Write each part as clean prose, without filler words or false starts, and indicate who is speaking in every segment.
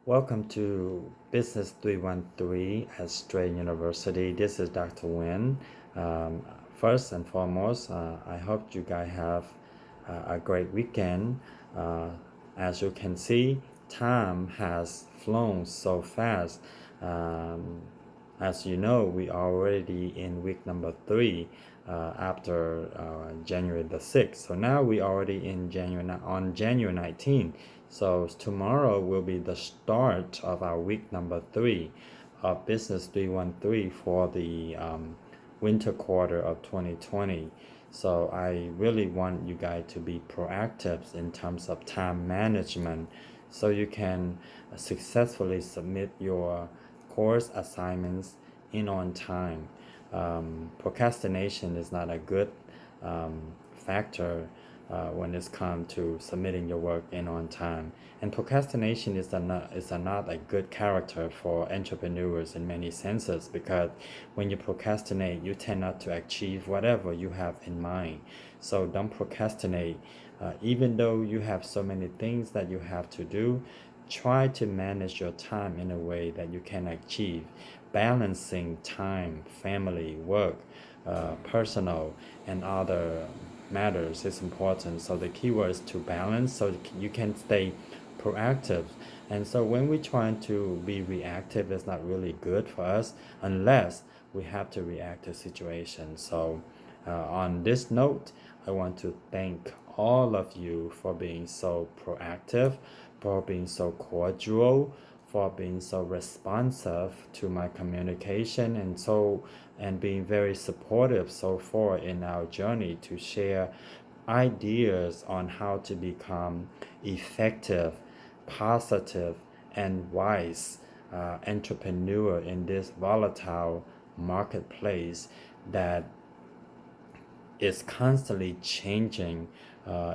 Speaker 1: Welcome to Business 313 at Strain University. This is Dr. Nguyen. First and foremost, I hope you guys have a great weekend. Uh, as you can see, time has flown so fast. Um, as you know, we are already in week number 3 after January the 6th. So now we already in January 19th. So tomorrow will be the start of our week number 3 of Business 313 for the winter quarter of 2020. So I really want you guys to be proactive in terms of time management so you can successfully submit your course assignments in on time. Procrastination is not a good factor when it's come to submitting your work in on time. And procrastination is not a good character for entrepreneurs in many senses, because when you procrastinate, you tend not to achieve whatever you have in mind. So don't procrastinate. Even though you have so many things that you have to do, try to manage your time in a way that you can achieve. Balancing time, family, work, personal, and other matters is important. So the key word is to balance so you can stay proactive. And so when we try to be reactive, it's not really good for us unless we have to react to situations. So on this note, I want to thank all of you for being so proactive, for being so cordial, for being so responsive to my communication, and being very supportive so far in our journey to share ideas on how to become effective, positive, and wise entrepreneur in this volatile marketplace that is constantly changing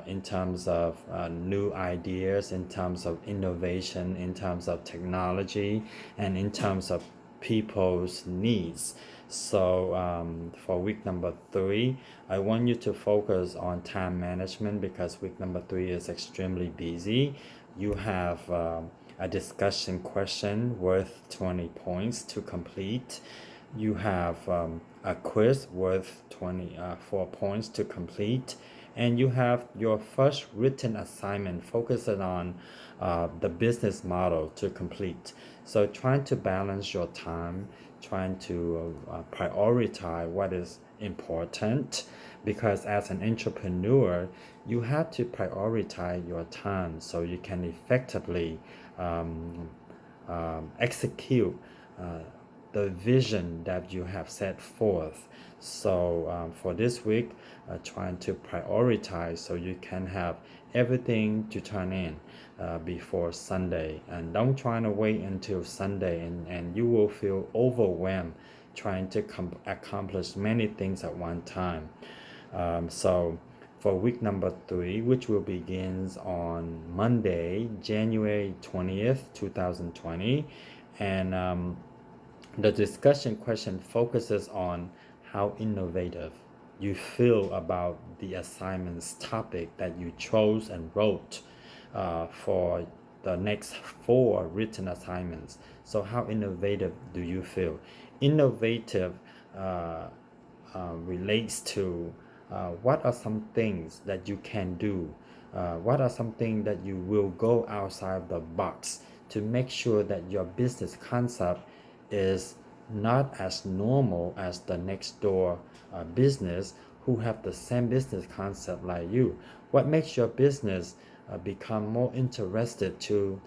Speaker 1: in terms of new ideas, in terms of innovation, in terms of technology, and in terms of people's needs. So for week number 3, I want you to focus on time management because week number 3 is extremely busy. You have a discussion question worth 20 points to complete. You have a quiz worth 24 points to complete, and you have your first written assignment focusing on the business model to complete. So trying to balance your time, trying to prioritize what is important, because as an entrepreneur, you have to prioritize your time so you can effectively execute the vision that you have set forth. So for this week, trying to prioritize so you can have everything to turn in before Sunday, and don't try to wait until Sunday, and you will feel overwhelmed trying to accomplish many things at one time. So for week number 3, which will begins on Monday, January 20th, 2020, and the discussion question focuses on how innovative you feel about the assignment's topic that you chose and wrote for the next 4 written assignments. So how innovative do you feel? Innovative relates to what are some things that you can do, what are some things that you will go outside the box to make sure that your business concept is not as normal as the next door business who have the same business concept like you. What makes your business become more interested to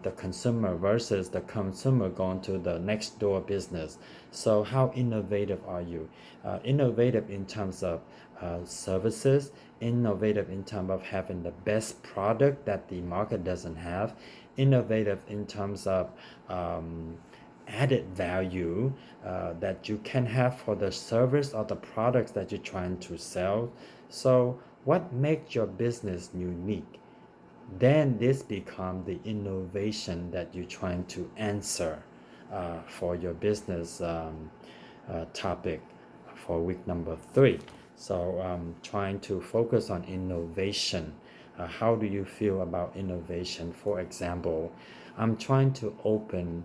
Speaker 1: the consumer versus the consumer going to the next door business? So how innovative are you? Innovative in terms of services, innovative in terms of having the best product that the market doesn't have, innovative in terms of added value that you can have for the service or the products that you're trying to sell. So what makes your business unique? Then this becomes the innovation that you're trying to answer for your business topic for week number 3. So trying to focus on innovation how do you feel about innovation? For example, I'm trying to open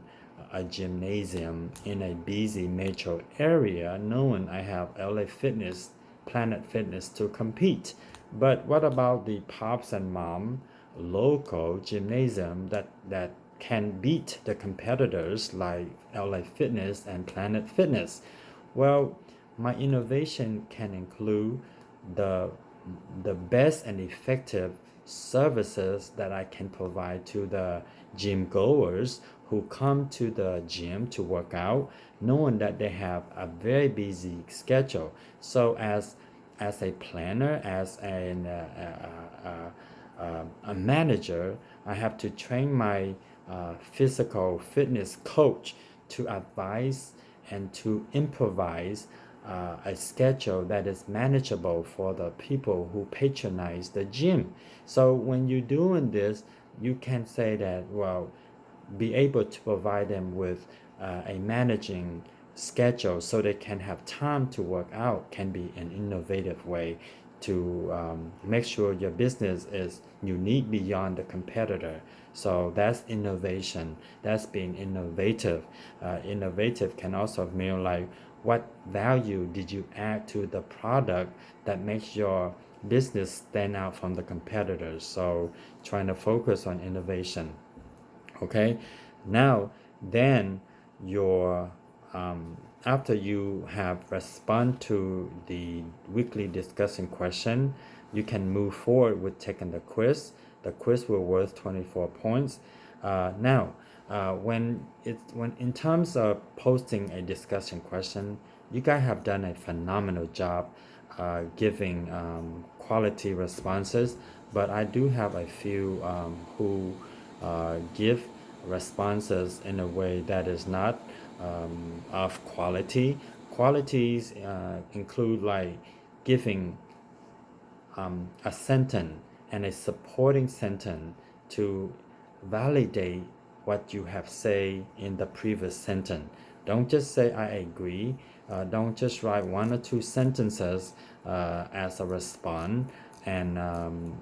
Speaker 1: a gymnasium in a busy metro area, knowing I have LA Fitness, Planet Fitness to compete. But what about the pops and mom local gymnasium that can beat the competitors like LA Fitness and Planet Fitness? Well, my innovation can include the the best and effective services that I can provide to the gym goers who come to the gym to work out, knowing that they have a very busy schedule. So as a planner, as a manager, I have to train my physical fitness coach to advise and to improvise a schedule that is manageable for the people who patronize the gym. So when you're doing this, you can say that, well, be able to provide them with a managing schedule so they can have time to work out can be an innovative way to make sure your business is unique beyond the competitor. So that's innovation. That's being innovative. Innovative can also mean like what value did you add to the product that makes your business stand out from the competitors. So trying to focus on innovation. Okay, now then your after you have respond to the weekly discussion question, you can move forward with taking the quiz. The quiz will worth 24 points. Now when in terms of posting a discussion question, you guys have done a phenomenal job giving quality responses, but I do have a few who give responses in a way that is not of quality. Qualities include like giving a sentence and a supporting sentence to validate what you have said in the previous sentence. Don't just say I agree. Don't just write one or two sentences as a response and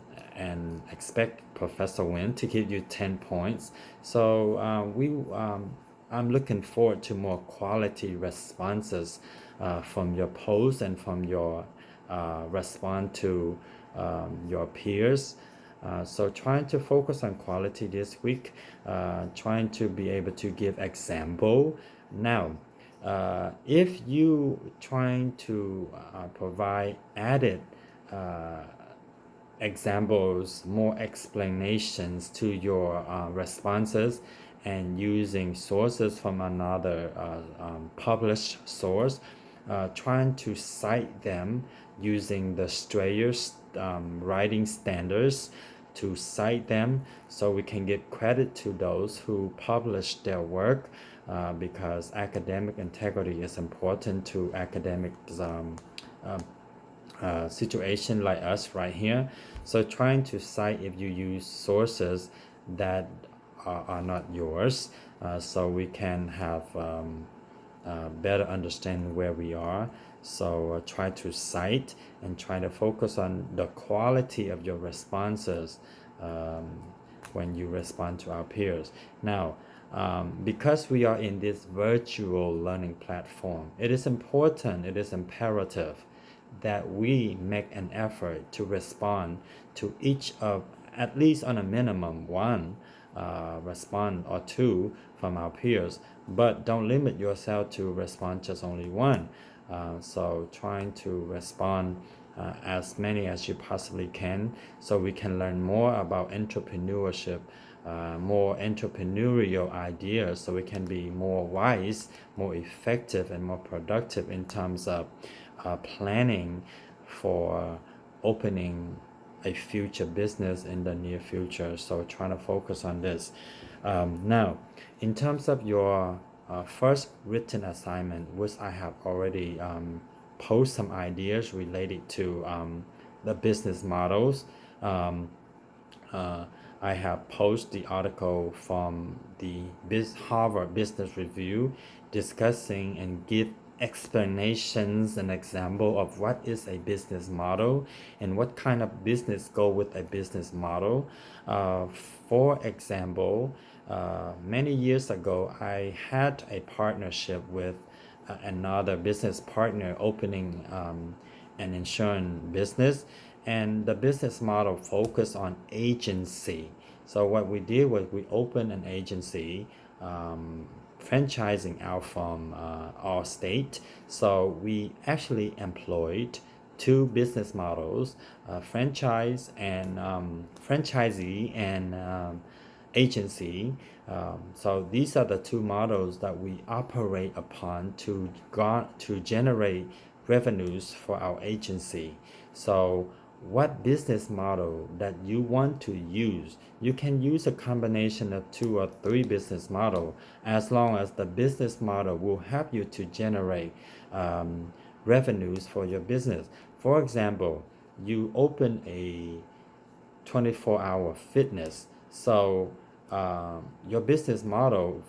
Speaker 1: expect Professor Wynn to give you 10 points. So I'm looking forward to more quality responses from your posts and from your response to your peers. So trying to focus on quality this week, trying to be able to give example. Now, if you trying to provide added examples, more explanations to your responses, and using sources from another published source, trying to cite them using the Strayer's writing standards to cite them so we can give credit to those who publish their work because academic integrity is important to academic situation like us right here. So trying to cite if you use sources that are not yours so we can have better understand where we are. So try to cite and try to focus on the quality of your responses when you respond to our peers. Now, because we are in this virtual learning platform, it is important, it is imperative that we make an effort to respond to each of, at least on a minimum, one respond or two from our peers, but don't limit yourself to respond just only one. So trying to respond as many as you possibly can so we can learn more about entrepreneurship, more entrepreneurial ideas so we can be more wise, more effective, and more productive in terms of planning for opening a future business in the near future. So trying to focus on this. Now, in terms of your first written assignment, which I have already posed some ideas related to the business models. I have posted the article from the Harvard Business Review discussing and give explanations and example of what is a business model and what kind of business go with a business model. Uh, for example, many years ago, I had a partnership with another business partner opening an insurance business, and the business model focused on agency. So what we did was we opened an agency, franchising out from our state. So we actually employed two business models, franchisee and agency. So these are the two models that we operate upon to generate revenues for our agency. So what business model that you want to use, you can use a combination of 2 or 3 business model, as long as the business model will help you to generate revenues for your business. For example, you open a 24-hour fitness. So your business model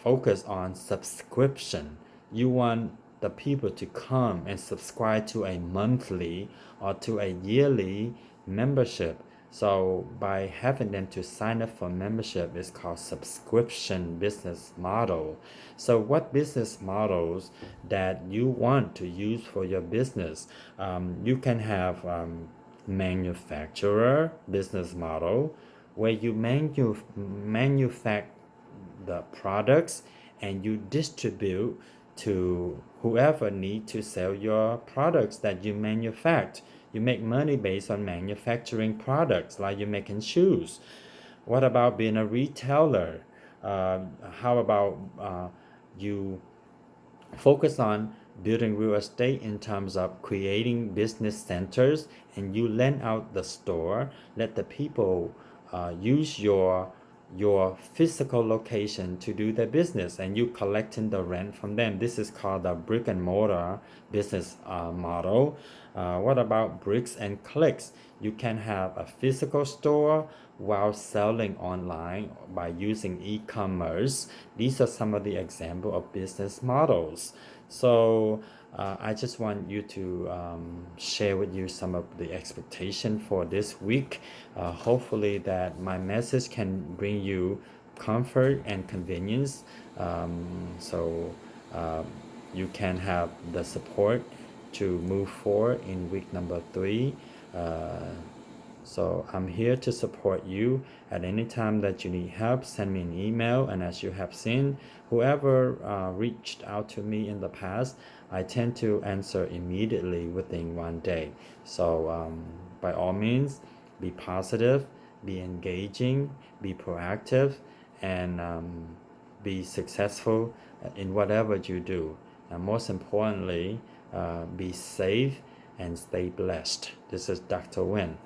Speaker 1: focus on subscription. You want the people to come and subscribe to a monthly or to a yearly membership. So by having them to sign up for membership is called subscription business model. So what business models that you want to use for your business? You can have manufacturer business model, where you manufacture the products and you distribute to whoever need to sell your products that you manufacture. You make money based on manufacturing products, like you're making shoes. What about being a retailer? How about you focus on building real estate in terms of creating business centers, and you lend out the store, let the people use your physical location to do their business, and you collecting the rent from them. This is called the brick and mortar business model. What about bricks and clicks? You can have a physical store while selling online by using e-commerce. These are some of the examples of business models. So I just want you to share with you some of the expectation for this week. Hopefully that my message can bring you comfort and convenience, so you can have the support to move forward in week number 3. So I'm here to support you at any time that you need help. Send me an email, and as you have seen, whoever reached out to me in the past, I tend to answer immediately within 1 day. So by all means, be positive, be engaging, be proactive, and be successful in whatever you do. And most importantly, be safe and stay blessed. This is Dr. Win.